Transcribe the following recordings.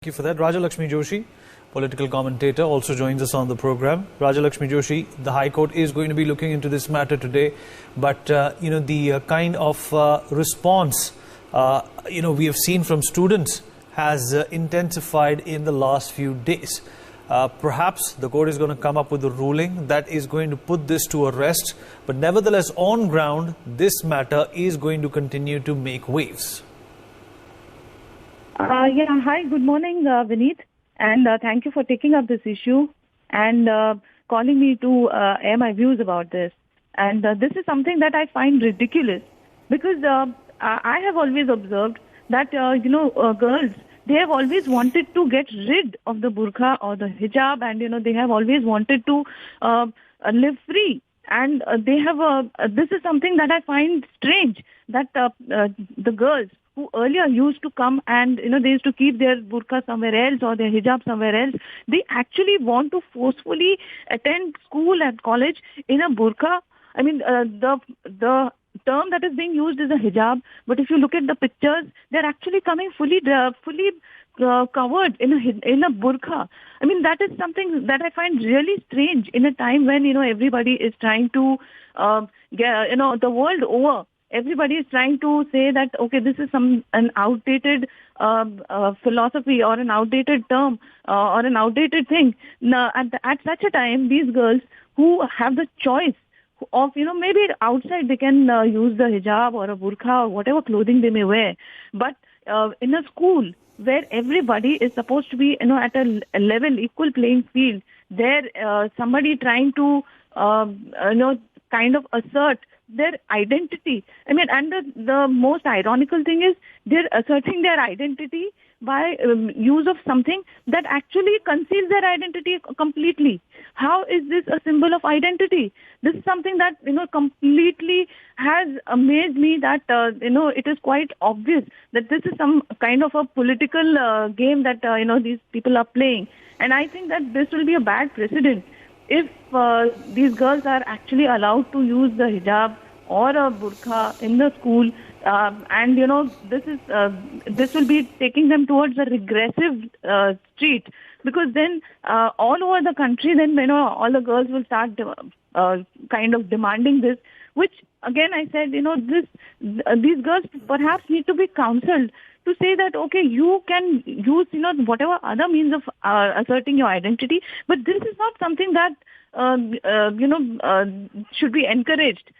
Thank you for that. Rajalakshmi Joshi, political commentator, also joins us on the program. Rajalakshmi Joshi, the High Court is going to be looking into this matter today, but the kind of response we have seen from students has intensified in the last few days. Perhaps the court is going to come up with a ruling that is going to put this to a rest, but nevertheless, on ground, this matter is going to continue to make waves. Hi, good morning, Vineet, and thank you for taking up this issue and calling me to air my views about this. And this is something that I find ridiculous because I have always observed that, girls, they have always wanted to get rid of the burqa or the hijab, and, they have always wanted to live free. And they have this is something that I find strange, that the girls who earlier used to come and, they used to keep their burqa somewhere else or their hijab somewhere else, they actually want to forcefully attend school and college in a burqa. I mean, the term that is being used is a hijab, but if you look at the pictures, they're actually coming fully covered in a burqa. I mean, that is something that I find really strange in a time when, everybody is trying to, the world over, everybody is trying to say that, okay, this is an outdated philosophy or an outdated term or an outdated thing. Now, at such a time, these girls who have the choice of, maybe outside they can use the hijab or a burqa or whatever clothing they may wear. But in a school where everybody is supposed to be, at a level, equal playing field, there somebody trying to, kind of assert their identity. I mean, and the most ironical thing is they're asserting their identity by use of something that actually conceals their identity completely. How is this a symbol of identity? This is something that, completely has amazed me, that, it is quite obvious that this is some kind of a political game that, these people are playing. And I think that this will be a bad precedent if these girls are actually allowed to use the hijab or a burqa in the school, and this will be taking them towards a regressive street, because then all over the country, then all the girls will start kind of demanding this, which again I said, these girls perhaps need to be counseled to say that, okay, you can use, whatever other means of asserting your identity, but this is not something that, should be encouraged.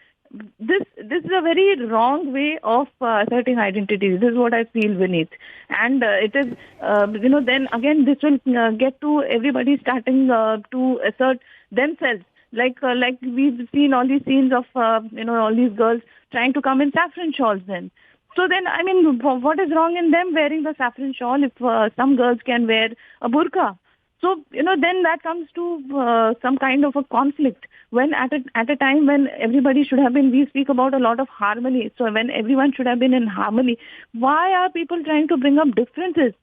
This is a very wrong way of asserting identity. This is what I feel, Vineet. And it is, then again, this will get to everybody starting to assert themselves. Like we've seen all these scenes of, all these girls trying to come in saffron shawls then. So then, I mean, what is wrong in them wearing the saffron shawl if some girls can wear a burqa? So, then that comes to some kind of a conflict when at a time when everybody should have been, we speak about a lot of harmony. So when everyone should have been in harmony, why are people trying to bring up differences?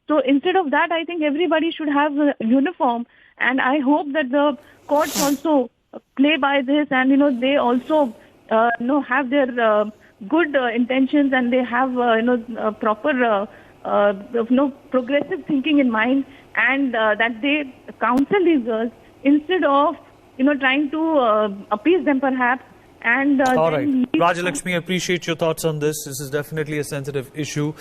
So instead of that, I think everybody should have a uniform. And I hope that the courts also play by this, and, they also, have their good intentions, and they have, proper, progressive thinking in mind, and that they counsel these girls instead of, trying to appease them perhaps. And all right. Rajalakshmi, I appreciate your thoughts on this. This is definitely a sensitive issue.